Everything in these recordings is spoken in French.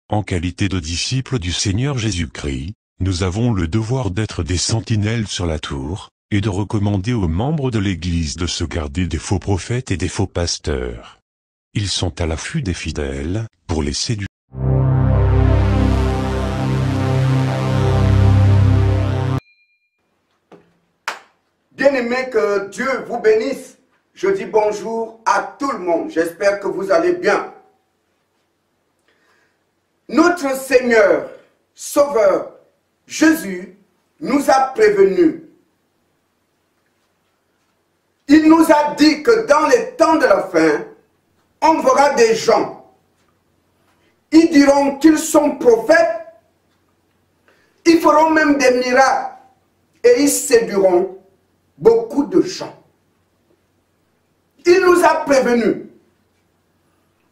En qualité de disciples du Seigneur Jésus-Christ, nous avons le devoir d'être des sentinelles sur la tour, et de recommander aux membres de l'Église de se garder des faux prophètes et des faux pasteurs. Ils sont à l'affût des fidèles, pour les séduire. Bien-aimés, que Dieu vous bénisse. Je dis bonjour à tout le monde. J'espère que vous allez bien. Notre Seigneur, Sauveur, Jésus, nous a prévenus. Il nous a dit que dans les temps de la fin, on verra des gens. Ils diront qu'ils sont prophètes. Ils feront même des miracles. Et ils séduiront beaucoup de gens. Il nous a prévenus.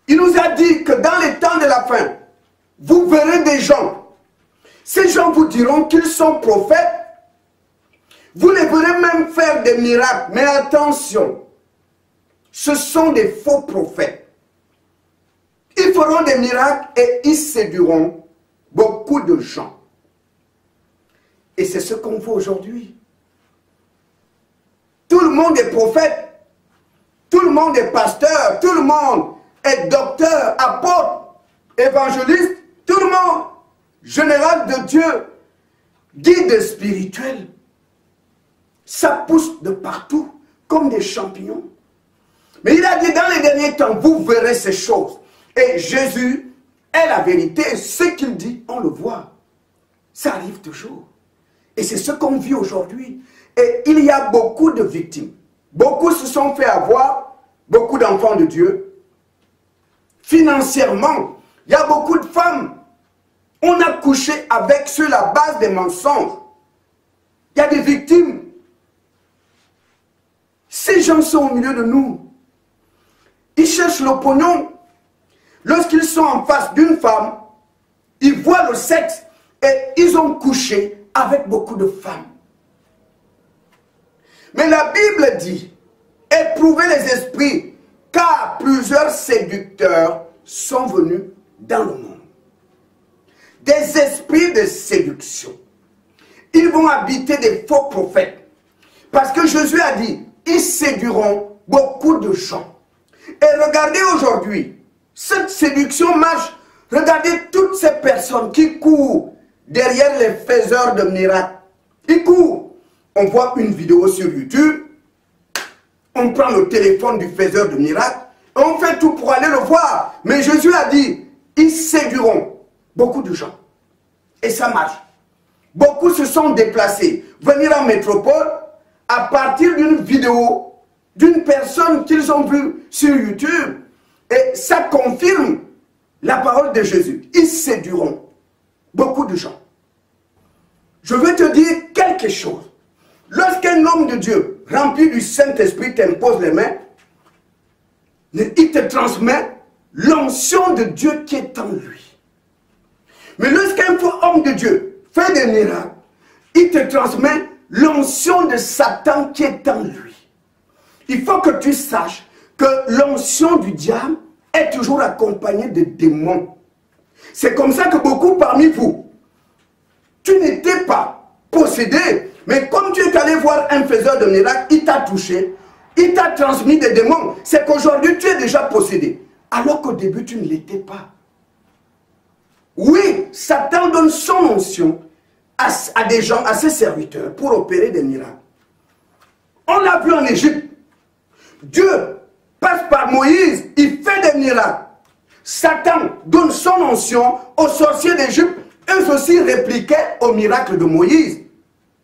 Il nous a dit que dans les temps de la fin, vous verrez des gens. Ces gens vous diront qu'ils sont prophètes. Vous les verrez même faire des miracles. Mais attention, ce sont des faux prophètes. Ils feront des miracles et ils séduiront beaucoup de gens. Et c'est ce qu'on voit aujourd'hui. Tout le monde est prophète. Tout le monde est pasteur. Tout le monde est docteur, apôtre, évangéliste. Tout le monde, général de Dieu, guide spirituel. Ça pousse de partout, comme des champignons. Mais il a dit, dans les derniers temps, vous verrez ces choses. Et Jésus est la vérité. Ce qu'il dit, on le voit. Ça arrive toujours. Et c'est ce qu'on vit aujourd'hui. Et il y a beaucoup de victimes. Beaucoup se sont fait avoir, beaucoup d'enfants de Dieu. Financièrement, il y a beaucoup de femmes. On a couché avec sur la base des mensonges. Il y a des victimes. Ces gens sont au milieu de nous. Ils cherchent le pognon. Lorsqu'ils sont en face d'une femme, ils voient le sexe et ils ont couché avec beaucoup de femmes. Mais la Bible dit, éprouvez les esprits, car plusieurs séducteurs sont venus dans le monde. Des esprits de séduction. Ils vont habiter des faux prophètes. Parce que Jésus a dit, ils séduiront beaucoup de gens. Et regardez aujourd'hui, cette séduction marche. Regardez toutes ces personnes qui courent derrière les faiseurs de miracles. Ils courent. On voit une vidéo sur YouTube. On prend le téléphone du faiseur de miracles. Et on fait tout pour aller le voir. Mais Jésus a dit, ils séduiront beaucoup de gens. Et ça marche. Beaucoup se sont déplacés. Venir en métropole à partir d'une vidéo d'une personne qu'ils ont vue sur YouTube. Et ça confirme la parole de Jésus. Ils séduiront beaucoup de gens. Je veux te dire quelque chose. Lorsqu'un homme de Dieu rempli du Saint-Esprit t'impose les mains, il te transmet l'onction de Dieu qui est en lui. Mais lorsqu'un faux homme de Dieu fait des miracles, il te transmet l'onction de Satan qui est en lui. Il faut que tu saches que l'onction du diable est toujours accompagnée de démons. C'est comme ça que beaucoup parmi vous, tu n'étais pas possédé, mais comme tu es allé voir un faiseur de miracles, il t'a touché, il t'a transmis des démons. C'est qu'aujourd'hui tu es déjà possédé, alors qu'au début tu ne l'étais pas. Oui, Satan donne son onction à des gens, à ses serviteurs, pour opérer des miracles. On l'a vu en Égypte. Dieu passe par Moïse, il fait des miracles. Satan donne son onction aux sorciers d'Égypte. Eux aussi répliquaient au miracle de Moïse.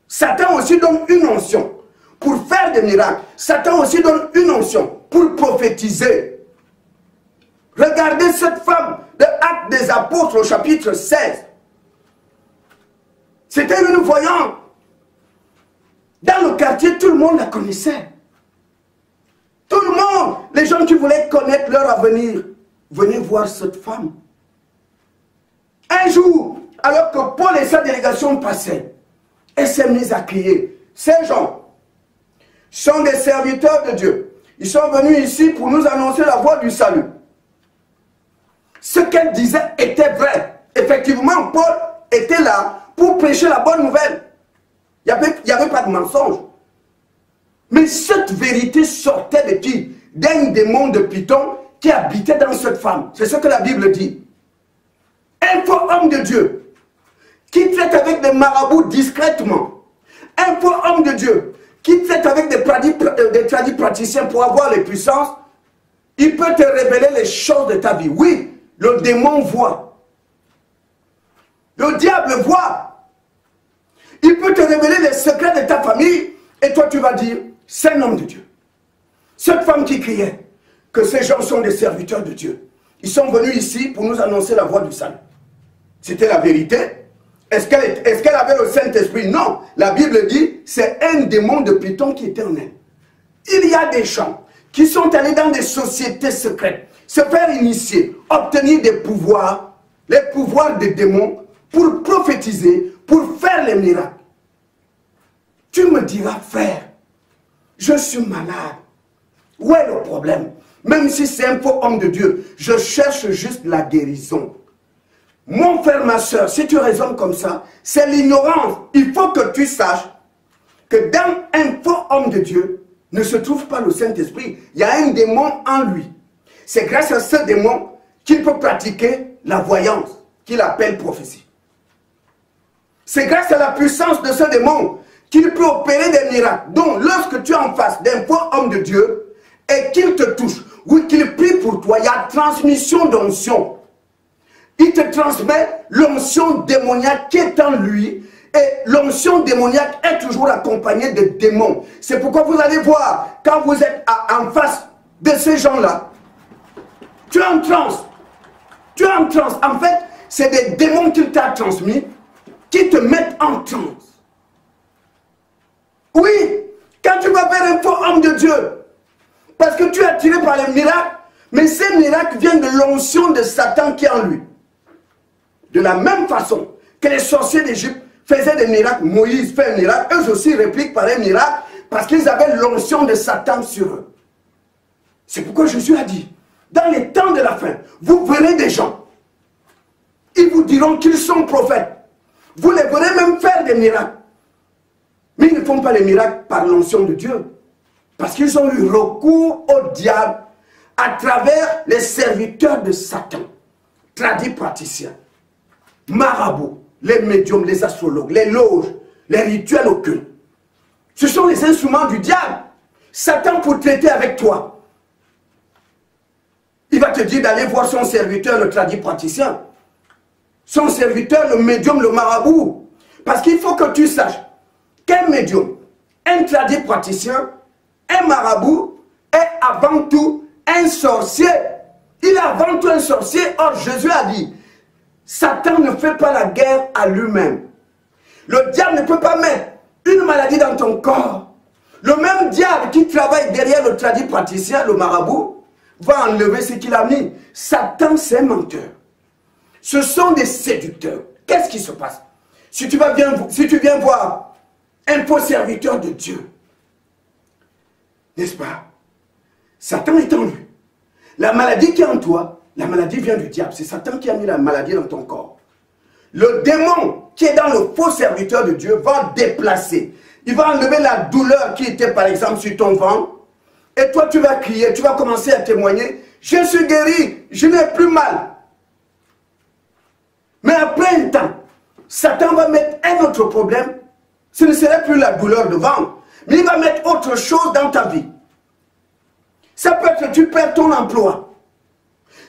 Satan aussi donne une onction pour faire des miracles. Satan aussi donne une onction pour prophétiser. Regardez cette femme de Actes des Apôtres au chapitre 16. C'était une voyante. Dans le quartier, tout le monde la connaissait. Tout le monde, les gens qui voulaient connaître leur avenir, venaient voir cette femme. Un jour, alors que Paul et sa délégation passaient, elle s'est mise à crier. Ces gens sont des serviteurs de Dieu. Ils sont venus ici pour nous annoncer la voie du salut. Ce qu'elle disait était vrai. Effectivement, Paul était là pour prêcher la bonne nouvelle. Il n'y avait pas de mensonge. Mais cette vérité sortait de qui? D'un démon de Python qui habitait dans cette femme. C'est ce que la Bible dit. Un faux homme de Dieu qui traite avec des marabouts discrètement. Un faux homme de Dieu qui traite avec des tradipraticiens pour avoir les puissances. Il peut te révéler les choses de ta vie. Oui, le démon voit. Le diable voit. Il peut te révéler les secrets de ta famille et toi tu vas dire, c'est un homme de Dieu. Cette femme qui criait que ces gens sont des serviteurs de Dieu. Ils sont venus ici pour nous annoncer la voie du salut. C'était la vérité. Est-ce qu'elle avait le Saint-Esprit? Non. La Bible dit, c'est un démon de Python qui était en elle. Il y a des gens qui sont allés dans des sociétés secrètes, se faire initier, obtenir des pouvoirs, les pouvoirs des démons, pour prophétiser, pour faire les miracles. Tu me diras, frère, je suis malade. Où est le problème? Même si c'est un faux homme de Dieu, je cherche juste la guérison. Mon frère, ma soeur, si tu raisonnes comme ça, c'est l'ignorance. Il faut que tu saches que dans un faux homme de Dieu ne se trouve pas le Saint-Esprit. Il y a un démon en lui. C'est grâce à ce démon qu'il peut pratiquer la voyance, qu'il appelle prophétie. C'est grâce à la puissance de ce démon qu'il peut opérer des miracles. Donc, lorsque tu es en face d'un faux homme de Dieu et qu'il te touche, ou qu'il prie pour toi, il y a transmission d'onction. Il te transmet l'onction démoniaque qui est en lui. Et l'onction démoniaque est toujours accompagnée de démons. C'est pourquoi vous allez voir, quand vous êtes en face de ces gens-là, tu es en transe. Tu es en transe. En fait, c'est des démons qu'il t'a transmis qui te mettent en transe. Oui, quand tu vas vers un faux homme de Dieu, parce que tu es attiré par les miracles, mais ces miracles viennent de l'onction de Satan qui est en lui. De la même façon que les sorciers d'Égypte faisaient des miracles, Moïse fait un miracle, eux aussi répliquent par un miracle, parce qu'ils avaient l'onction de Satan sur eux. C'est pourquoi Jésus a dit, dans les temps de la fin, vous verrez des gens, ils vous diront qu'ils sont prophètes. Vous les verrez même faire des miracles. Mais ils ne font pas les miracles par l'onction de Dieu. Parce qu'ils ont eu recours au diable à travers les serviteurs de Satan, tradipraticiens, marabouts, les médiums, les astrologues, les loges, les rituels occultes. Ce sont les instruments du diable. Satan pour traiter avec toi. Il va te dire d'aller voir son serviteur, le tradipraticien. Son serviteur, le médium, le marabout. Parce qu'il faut que tu saches qu'un médium, un tradipraticien, un marabout est avant tout un sorcier. Il est avant tout un sorcier. Or, Jésus a dit, Satan ne fait pas la guerre à lui-même. Le diable ne peut pas mettre une maladie dans ton corps. Le même diable qui travaille derrière le tradipraticien, le marabout, va enlever ce qu'il a mis. Satan, c'est un menteur. Ce sont des séducteurs. Qu'est-ce qui se passe? Si tu viens voir un faux serviteur de Dieu, n'est-ce pas? Satan est en lui. La maladie qui est en toi, la maladie vient du diable. C'est Satan qui a mis la maladie dans ton corps. Le démon qui est dans le faux serviteur de Dieu va déplacer. Il va enlever la douleur qui était par exemple sur ton ventre. Et toi tu vas crier, tu vas commencer à témoigner. Je suis guéri, je n'ai plus mal. Mais après un temps, Satan va mettre un autre problème. Ce ne serait plus la douleur de ventre, mais il va mettre autre chose dans ta vie. Ça peut être que tu perds ton emploi.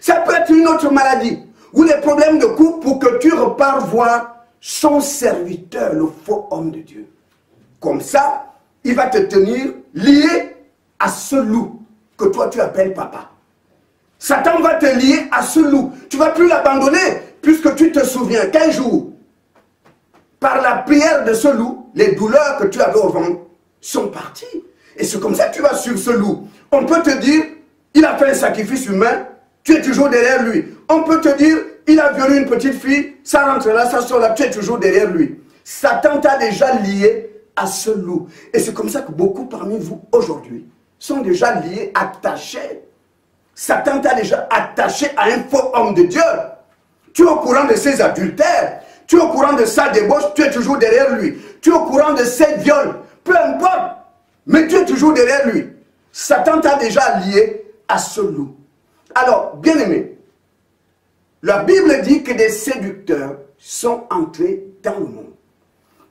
Ça peut être une autre maladie. Ou des problèmes de couple pour que tu repars voir son serviteur, le faux homme de Dieu. Comme ça, il va te tenir lié à ce loup que toi tu appelles papa. Satan va te lier à ce loup. Tu ne vas plus l'abandonner puisque tu te souviens qu'un jour, par la prière de ce loup, les douleurs que tu avais au ventre sont parties. Et c'est comme ça que tu vas suivre ce loup. On peut te dire, il a fait un sacrifice humain, tu es toujours derrière lui. On peut te dire, il a violé une petite fille, ça rentre là, ça sort là, tu es toujours derrière lui. Satan t'a déjà lié à ce loup. Et c'est comme ça que beaucoup parmi vous aujourd'hui sont déjà liés, attachés. Satan t'a déjà attaché à un faux homme de Dieu. Tu es au courant de ses adultères. Tu es au courant de sa débauche. Tu es toujours derrière lui. Tu es au courant de ses viols. Peu importe. Mais tu es toujours derrière lui. Satan t'a déjà lié à ce loup. Alors, bien-aimé, la Bible dit que des séducteurs sont entrés dans le monde.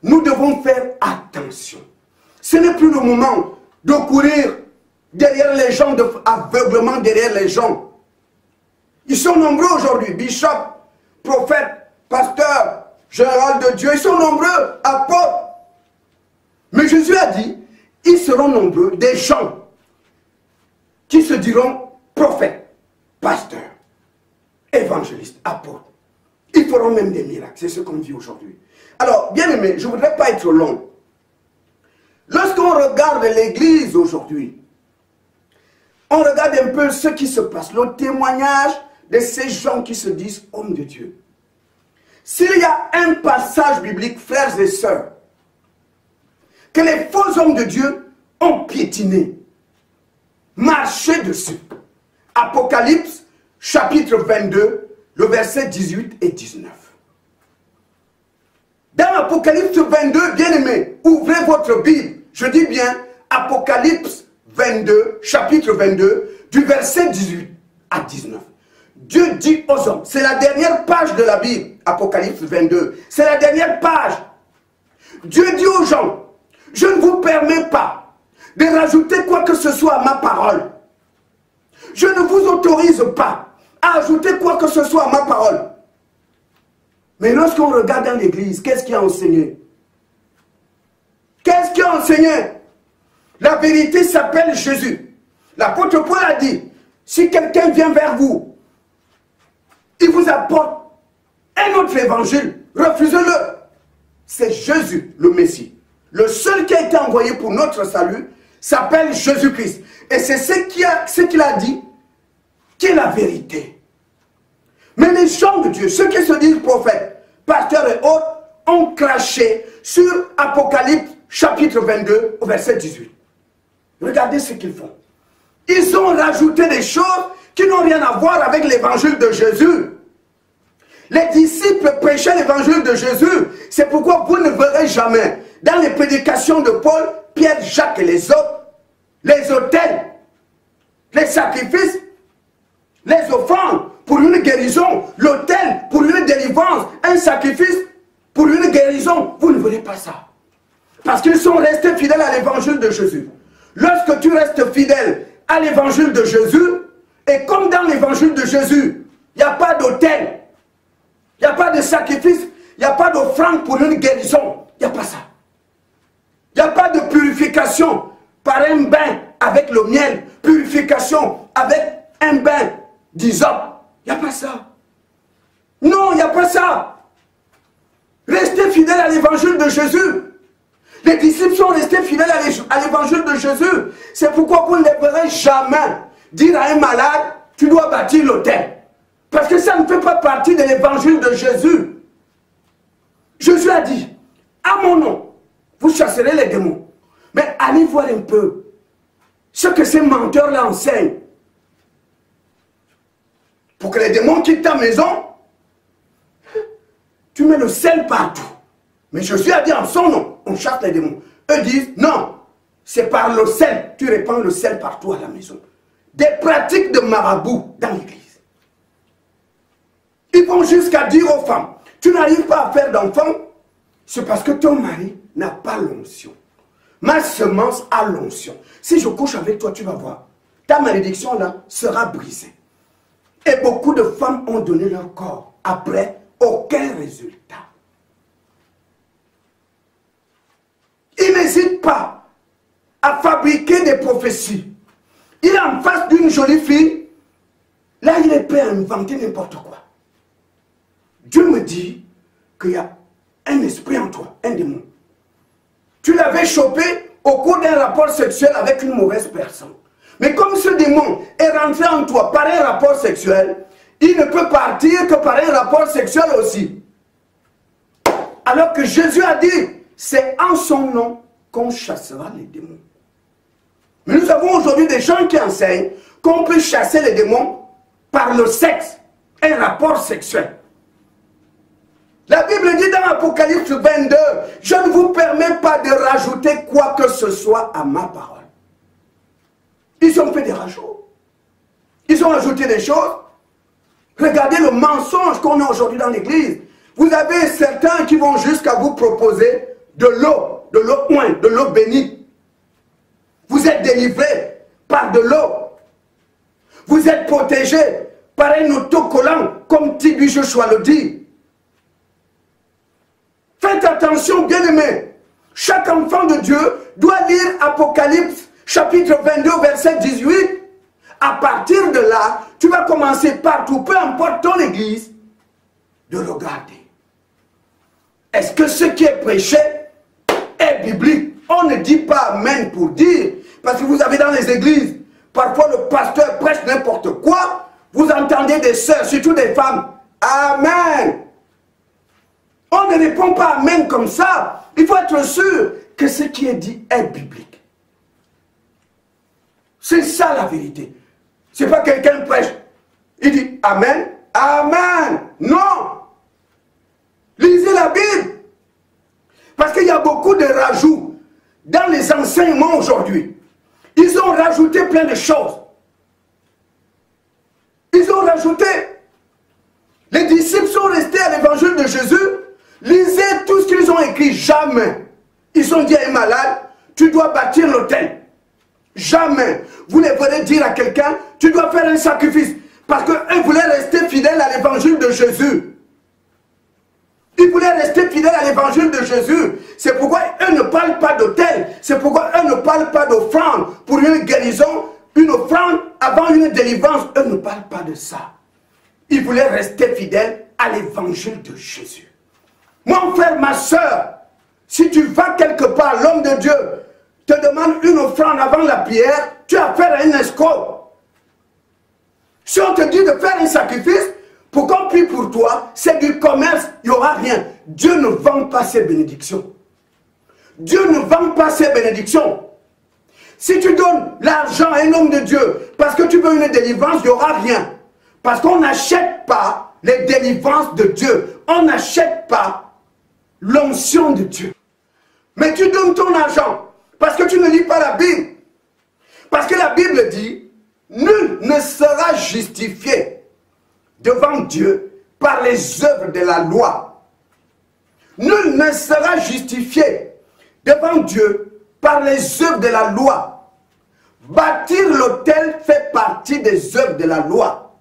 Nous devons faire attention. Ce n'est plus le moment de courir derrière les gens, aveuglement derrière les gens. Ils sont nombreux aujourd'hui, bishop, prophète, pasteur, général de Dieu, ils sont nombreux, apôtres. Mais Jésus a dit, ils seront nombreux, des gens qui se diront prophètes, pasteurs, évangélistes, apôtres. Ils feront même des miracles, c'est ce qu'on vit aujourd'hui. Alors, bien aimé, je ne voudrais pas être long. Lorsqu'on regarde l'église aujourd'hui, on regarde un peu ce qui se passe, le témoignage de ces gens qui se disent hommes de Dieu. S'il y a un passage biblique, frères et sœurs, que les faux hommes de Dieu ont piétiné, marché dessus. Apocalypse, chapitre 22, le verset 18 et 19. Dans Apocalypse 22, bien-aimés, ouvrez votre Bible. Je dis bien Apocalypse 22, chapitre 22, du verset 18 à 19. Dieu dit aux hommes, c'est la dernière page de la Bible, Apocalypse 22, c'est la dernière page. Dieu dit aux gens, je ne vous permets pas de rajouter quoi que ce soit à ma parole. Je ne vous autorise pas à ajouter quoi que ce soit à ma parole. Mais lorsqu'on regarde dans l'église, qu'est-ce qui a enseigné? Qu'est-ce qui a enseigné? La vérité s'appelle Jésus. L'apôtre Paul a dit, si quelqu'un vient vers vous, il vous apporte un autre évangile, refusez-le. C'est Jésus, le Messie. Le seul qui a été envoyé pour notre salut s'appelle Jésus-Christ. Et c'est ce qu'il a dit qui est la vérité. Mais les gens de Dieu, ceux qui se disent prophètes, pasteurs et autres, ont craché sur Apocalypse chapitre 22 au verset 18. Regardez ce qu'ils font. Ils ont rajouté des choses qui n'ont rien à voir avec l'évangile de Jésus. Les disciples prêchaient l'évangile de Jésus. C'est pourquoi vous ne verrez jamais dans les prédications de Paul, Pierre, Jacques et les autres, les autels, les sacrifices, les offrandes pour une guérison, l'autel pour une délivrance, un sacrifice pour une guérison. Vous ne verrez pas ça. Parce qu'ils sont restés fidèles à l'évangile de Jésus. Lorsque tu restes fidèle à l'évangile de Jésus, et comme dans l'évangile de Jésus, il n'y a pas d'autel, il n'y a pas de sacrifice, il n'y a pas d'offrande pour une guérison, il n'y a pas ça. Il n'y a pas de purification par un bain avec le miel, purification avec un bain d'hysope. Il n'y a pas ça. Non, il n'y a pas ça. Restez fidèles à l'évangile de Jésus. Les disciples sont restés fidèles à l'évangile de Jésus. C'est pourquoi vous ne les verrez jamais dire à un malade, tu dois bâtir l'autel. Parce que ça ne fait pas partie de l'évangile de Jésus. Jésus a dit, à mon nom, vous chasserez les démons. Mais allez voir un peu ce que ces menteurs-là enseignent. Pour que les démons quittent ta maison, tu mets le sel partout. Mais Jésus a dit en son nom, on chasse les démons. Eux disent, non, c'est par le sel. Tu répands le sel partout à la maison. Des pratiques de marabout dans l'église. Ils vont jusqu'à dire aux femmes, tu n'arrives pas à faire d'enfants, c'est parce que ton mari n'a pas l'onction. Ma semence a l'onction. Si je couche avec toi, tu vas voir. Ta malédiction là sera brisée. Et beaucoup de femmes ont donné leur corps. Après, aucun résultat. Il n'hésite pas à fabriquer des prophéties. Il est en face d'une jolie fille. Là, il est prêt à inventer n'importe quoi. Dieu me dit qu'il y a un esprit en toi, un démon. Tu l'avais chopé au cours d'un rapport sexuel avec une mauvaise personne. Mais comme ce démon est rentré en toi par un rapport sexuel, il ne peut partir que par un rapport sexuel aussi. Alors que Jésus a dit, c'est en son nom qu'on chassera les démons. Mais nous avons aujourd'hui des gens qui enseignent qu'on peut chasser les démons par le sexe, un rapport sexuel. La Bible dit dans Apocalypse 22, je ne vous permets pas de rajouter quoi que ce soit à ma parole. Ils ont fait des rajouts. Ils ont ajouté des choses. Regardez le mensonge qu'on a aujourd'hui dans l'église. Vous avez certains qui vont jusqu'à vous proposer de l'eau de l'eau bénie. Vous êtes délivré par de l'eau. Vous êtes protégé par un autocollant, comme Tibi Joshua le dit. Faites attention, bien-aimés. Chaque enfant de Dieu doit lire Apocalypse, chapitre 22, verset 18. À partir de là, tu vas commencer partout, peu importe ton église, de regarder. Est-ce que ce qui est prêché est biblique? On ne dit pas amen pour dire. Parce que vous avez dans les églises, parfois le pasteur prêche n'importe quoi. Vous entendez des sœurs, surtout des femmes. Amen. On ne répond pas amen comme ça. Il faut être sûr que ce qui est dit est biblique. C'est ça la vérité. C'est pas quelqu'un prêche. Il dit amen. Amen. Non. Lisez la Bible. Parce qu'il y a beaucoup de rajouts dans les enseignements aujourd'hui. Ils ont rajouté plein de choses. Ils ont rajouté. Les disciples sont restés à l'évangile de Jésus. Lisez tout ce qu'ils ont écrit. Jamais. Ils ont dit à un malade, tu dois bâtir l'autel. Jamais. Vous ne pourrez dire à quelqu'un, tu dois faire un sacrifice. Parce qu'eux voulaient rester fidèles à l'évangile de Jésus. Ils voulaient rester fidèles à l'évangile de Jésus. C'est pourquoi eux ne parlent pas d'autel. C'est pourquoi eux ne parlent pas d'offrande pour une guérison, une offrande avant une délivrance. Eux ne parlent pas de ça. Ils voulaient rester fidèles à l'évangile de Jésus. Mon frère, ma soeur, si tu vas quelque part, l'homme de Dieu te demande une offrande avant la prière, tu as affaire à un escroc. Si on te dit de faire un sacrifice, pour qu'on prie pour toi, c'est du commerce, il n'y aura rien. Dieu ne vend pas ses bénédictions. Dieu ne vend pas ses bénédictions. Si tu donnes l'argent à un homme de Dieu parce que tu veux une délivrance, il n'y aura rien. Parce qu'on n'achète pas les délivrances de Dieu. On n'achète pas l'onction de Dieu. Mais tu donnes ton argent parce que tu ne lis pas la Bible. Parce que la Bible dit, nul ne sera justifié devant Dieu par les œuvres de la loi. Nul ne sera justifié devant Dieu par les œuvres de la loi. Bâtir l'autel fait partie des œuvres de la loi.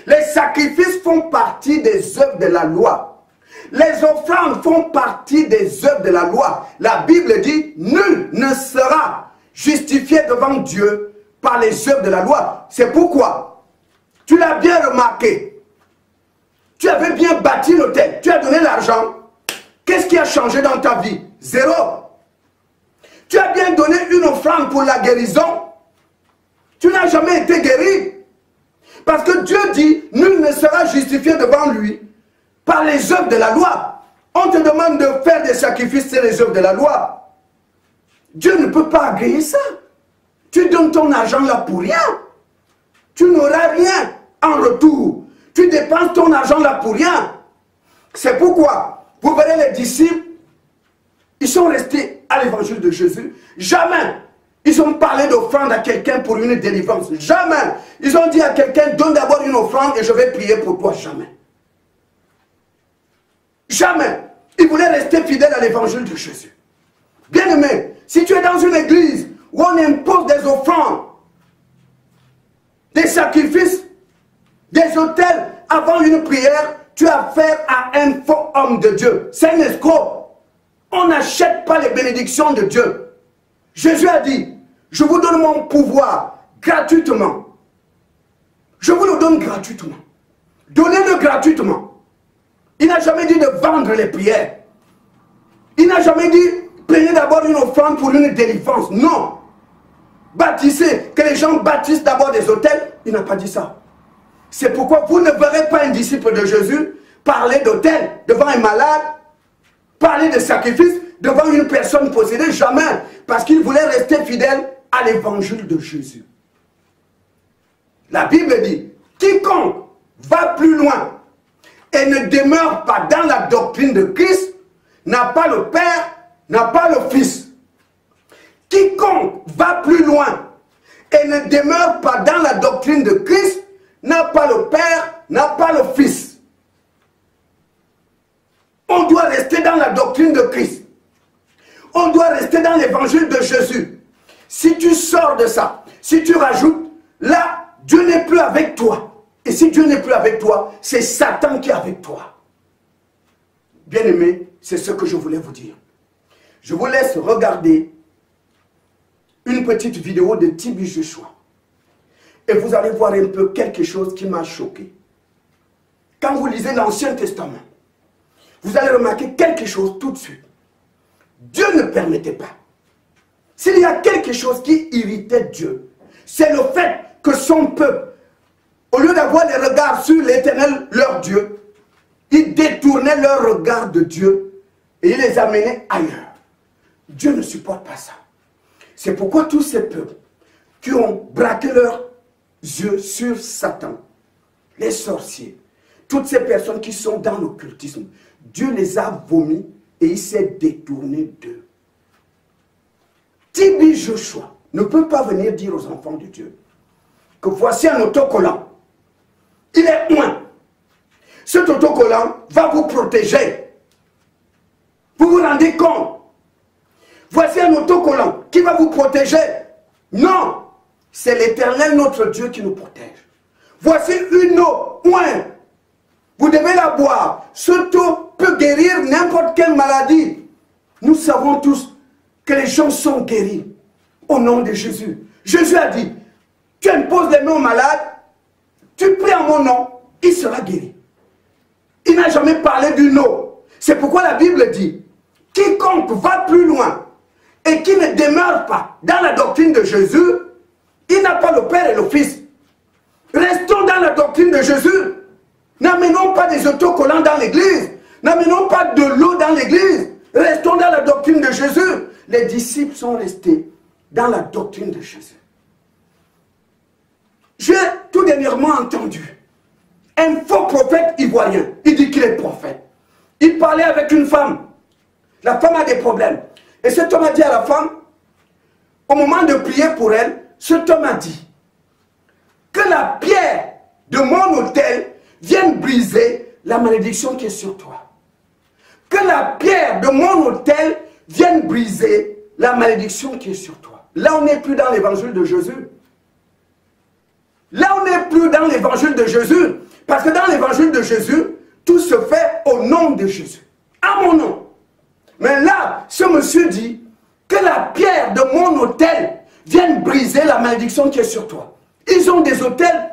Les sacrifices font partie des œuvres de la loi. Les offrandes font partie des œuvres de la loi. La Bible dit, nul ne sera justifié devant Dieu par les œuvres de la loi. C'est pourquoi tu l'as bien remarqué. Tu avais bien bâti l'autel. Tu as donné l'argent. Qu'est-ce qui a changé dans ta vie? Zéro. Tu as bien donné une offrande pour la guérison. Tu n'as jamais été guéri. Parce que Dieu dit, nul ne sera justifié devant lui par les œuvres de la loi. On te demande de faire des sacrifices, c'est les œuvres de la loi. Dieu ne peut pas agréer ça. Tu donnes ton argent là pour rien. Tu n'auras rien en retour. Tu dépenses ton argent là pour rien. C'est pourquoi, vous verrez les disciples, ils sont restés à l'évangile de Jésus. Jamais ils ont parlé d'offrande à quelqu'un pour une délivrance. Jamais. Ils ont dit à quelqu'un, donne d'abord une offrande et je vais prier pour toi. Jamais. Jamais. Ils voulaient rester fidèles à l'évangile de Jésus. Bien-aimé, si tu es dans une église où on impose des offrandes, des sacrifices, des autels avant une prière, tu as affaire à un faux homme de Dieu. C'est un escroc. On n'achète pas les bénédictions de Dieu. Jésus a dit, je vous donne mon pouvoir gratuitement. Je vous le donne gratuitement. Donnez-le gratuitement. Il n'a jamais dit de vendre les prières. Il n'a jamais dit, prenez d'abord une offrande pour une délivrance. Non. Bâtissez, que les gens bâtissent d'abord des autels. Il n'a pas dit ça. C'est pourquoi vous ne verrez pas un disciple de Jésus parler d'autel devant un malade, parler de sacrifice devant une personne possédée. Jamais. Parce qu'il voulait rester fidèle à l'évangile de Jésus. La Bible dit, quiconque va plus loin et ne demeure pas dans la doctrine de Christ n'a pas le Père, n'a pas le Fils. Quiconque va plus loin et ne demeure pas dans la doctrine de Christ n'a pas le Père, n'a pas le Fils. On doit rester dans la doctrine de Christ. On doit rester dans l'évangile de Jésus. Si tu sors de ça, si tu rajoutes, là, Dieu n'est plus avec toi. Et si Dieu n'est plus avec toi, c'est Satan qui est avec toi. Bien-aimés, c'est ce que je voulais vous dire. Je vous laisse regarder une petite vidéo de Tibi Joshua. Et vous allez voir un peu quelque chose qui m'a choqué. Quand vous lisez l'Ancien Testament, vous allez remarquer quelque chose tout de suite. Dieu ne permettait pas. S'il y a quelque chose qui irritait Dieu, c'est le fait que son peuple, au lieu d'avoir les regards sur l'Éternel, leur Dieu, ils détournaient leur regard de Dieu et ils les amenaient ailleurs. Dieu ne supporte pas ça. C'est pourquoi tous ces peuples qui ont braqué leurs yeux sur Satan, les sorciers, toutes ces personnes qui sont dans l'occultisme, Dieu les a vomis et il s'est détourné d'eux. Tibi Joshua ne peut pas venir dire aux enfants de Dieu que voici un autocollant. Il est loin. Cet autocollant va vous protéger. Vous vous rendez compte? Voici un autocollant qui va vous protéger. Non, c'est l'Éternel notre Dieu qui nous protège. Voici une eau, loin. Vous devez la boire. Cette eau peut guérir n'importe quelle maladie. Nous savons tous que les gens sont guéris au nom de Jésus. Jésus a dit, tu imposes les mains aux malades, tu pries en mon nom, il sera guéri. Il n'a jamais parlé d'une eau. C'est pourquoi la Bible dit, quiconque va plus loin et qui ne demeure pas dans la doctrine de Jésus, il n'a pas le Père et le Fils. Restons dans la doctrine de Jésus. N'amenons pas des autocollants dans l'église. N'amenons pas de l'eau dans l'église. Restons dans la doctrine de Jésus. Les disciples sont restés dans la doctrine de Jésus. J'ai tout dernièrement entendu un faux prophète ivoirien. Il dit qu'il est prophète. Il parlait avec une femme. La femme a des problèmes. Et cet homme a dit à la femme, au moment de prier pour elle, cet homme a dit que la pierre de mon autel vienne briser la malédiction qui est sur toi. Que la pierre de mon autel vienne briser la malédiction qui est sur toi. Là, on n'est plus dans l'évangile de Jésus. Là, on n'est plus dans l'évangile de Jésus. Parce que dans l'évangile de Jésus, tout se fait au nom de Jésus. À mon nom. Mais là, ce monsieur dit que la pierre de mon autel vienne briser la malédiction qui est sur toi. Ils ont des autels.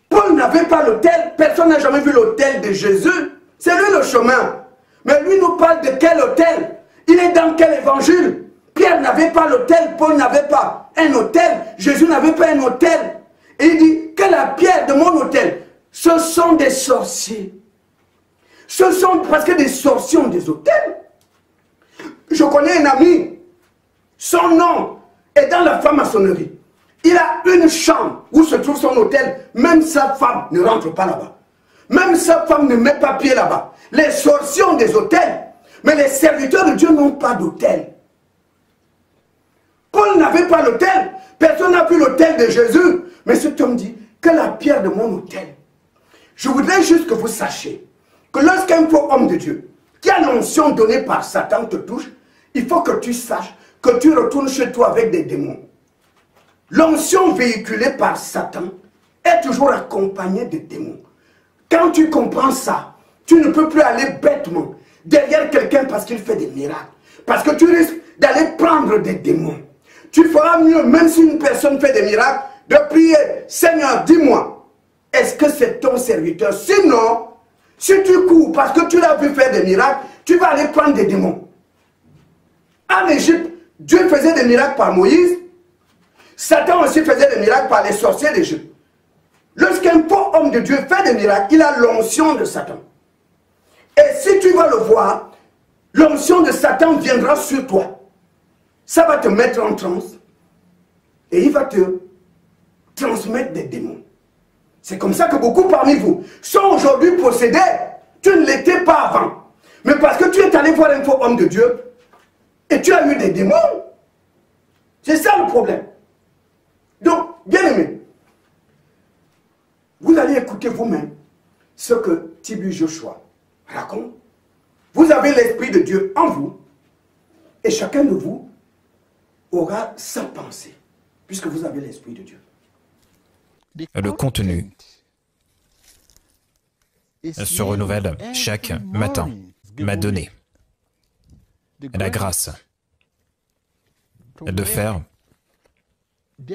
Paul n'avait pas l'autel. Personne n'a jamais vu l'autel de Jésus. C'est lui le chemin. Mais lui nous parle de quel autel? Il est dans quel évangile? Pierre n'avait pas l'autel, Paul n'avait pas un autel, Jésus n'avait pas un autel. Et il dit que la pierre de mon autel, ce sont des sorciers. Ce sont presque des sorciers ont des autels. Je connais un ami, son nom est dans la franc-maçonnerie. Il a une chambre où se trouve son hôtel. Même sa femme ne rentre pas là-bas. Même sa femme ne met pas pied là-bas. Les sorciers ont des hôtels. Mais les serviteurs de Dieu n'ont pas d'hôtel. Paul n'avait pas l'hôtel. Personne n'a vu l'hôtel de Jésus. Mais cet homme dit que la pierre de mon hôtel. Je voudrais juste que vous sachiez que lorsqu'un faux homme de Dieu qui a l'onction donnée par Satan te touche, il faut que tu saches que tu retournes chez toi avec des démons. L'onction véhiculée par Satan est toujours accompagnée de démons. Quand tu comprends ça, tu ne peux plus aller bêtement derrière quelqu'un parce qu'il fait des miracles. Parce que tu risques d'aller prendre des démons. Tu feras mieux, même si une personne fait des miracles, de prier, Seigneur, dis-moi, est-ce que c'est ton serviteur? Sinon, si tu cours parce que tu l'as vu faire des miracles, tu vas aller prendre des démons. En Égypte, Dieu faisait des miracles par Moïse. Satan aussi faisait des miracles par les sorciers d'Égypte. Lorsqu'un faux homme de Dieu fait des miracles, il a l'onction de Satan. Et si tu vas le voir, l'onction de Satan viendra sur toi. Ça va te mettre en transe. Et il va te transmettre des démons. C'est comme ça que beaucoup parmi vous sont aujourd'hui possédés. Tu ne l'étais pas avant. Mais parce que tu es allé voir un faux homme de Dieu et tu as eu des démons. C'est ça le problème. Donc, bien aimé, vous allez écouter vous-même ce que Tibu Joshua raconte. Vous avez l'Esprit de Dieu en vous et chacun de vous aura sa pensée puisque vous avez l'Esprit de Dieu. Le contenu se renouvelle chaque matin, m'a donné la grâce de faire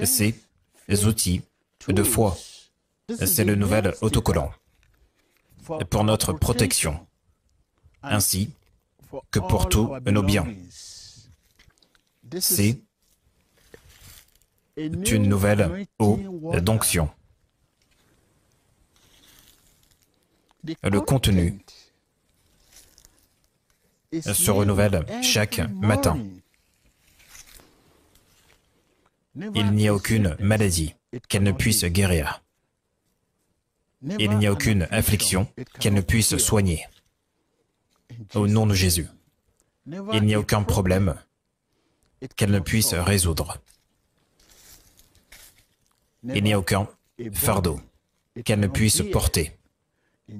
ces outils de foi. C'est le nouvel autocollant pour notre protection, ainsi que pour tous nos biens. C'est une nouvelle eau d'onction. Le contenu se renouvelle chaque matin. Il n'y a aucune maladie qu'elle ne puisse guérir. Il n'y a aucune affliction qu'elle ne puisse soigner. Au nom de Jésus. Il n'y a aucun problème qu'elle ne puisse résoudre. Il n'y a aucun fardeau qu'elle ne puisse porter.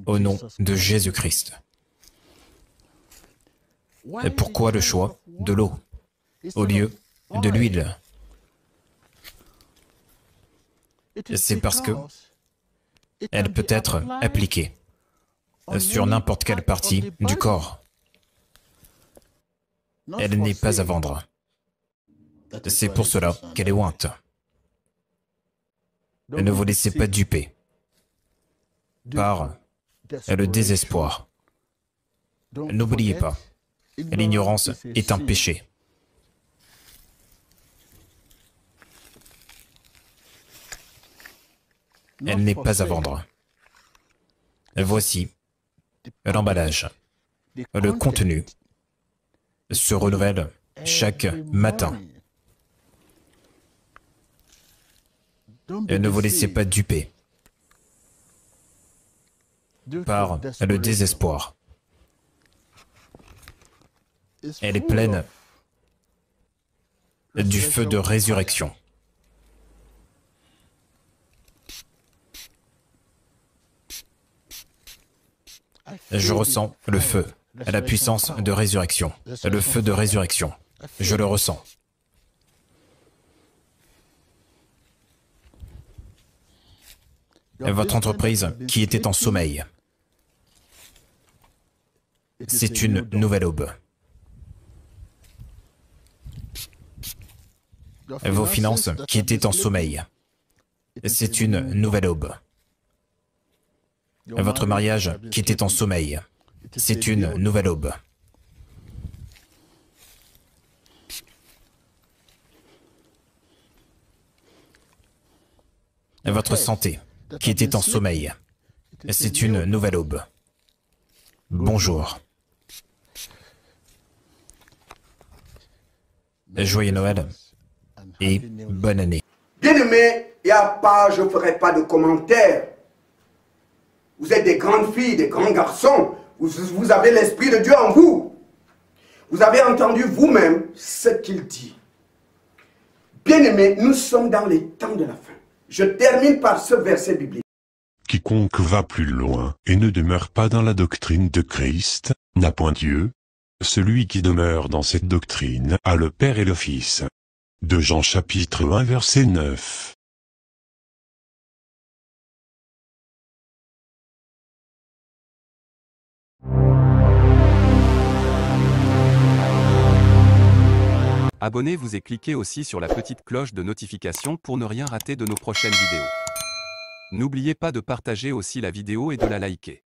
Au nom de Jésus-Christ. Et pourquoi le choix de l'eau au lieu de l'huile? C'est parce que elle peut être appliquée sur n'importe quelle partie du corps. Elle n'est pas à vendre. C'est pour cela qu'elle est ointe. Ne vous laissez pas duper par le désespoir. N'oubliez pas, l'ignorance est un péché. Elle n'est pas à vendre. Voici l'emballage. Le contenu se renouvelle chaque matin. Ne vous laissez pas duper par le désespoir. Elle est pleine du feu de résurrection. Je ressens le feu, la puissance de résurrection, le feu de résurrection. Je le ressens. Votre entreprise qui était en sommeil, c'est une nouvelle aube. Vos finances qui étaient en sommeil, c'est une nouvelle aube. Votre mariage qui était en sommeil, c'est une nouvelle aube. Votre santé qui était en sommeil, c'est une nouvelle aube. Bonjour. Joyeux Noël et bonne année. Bien-aimés, il n'y a pas, je ne ferai pas de commentaires. Vous êtes des grandes filles, des grands garçons. Vous avez l'Esprit de Dieu en vous. Vous avez entendu vous-même ce qu'il dit. Bien-aimés, nous sommes dans les temps de la fin. Je termine par ce verset biblique. Quiconque va plus loin et ne demeure pas dans la doctrine de Christ, n'a point Dieu. Celui qui demeure dans cette doctrine a le Père et le Fils. De Jean chapitre 1 verset 9. Abonnez-vous et cliquez aussi sur la petite cloche de notification pour ne rien rater de nos prochaines vidéos. N'oubliez pas de partager aussi la vidéo et de la liker.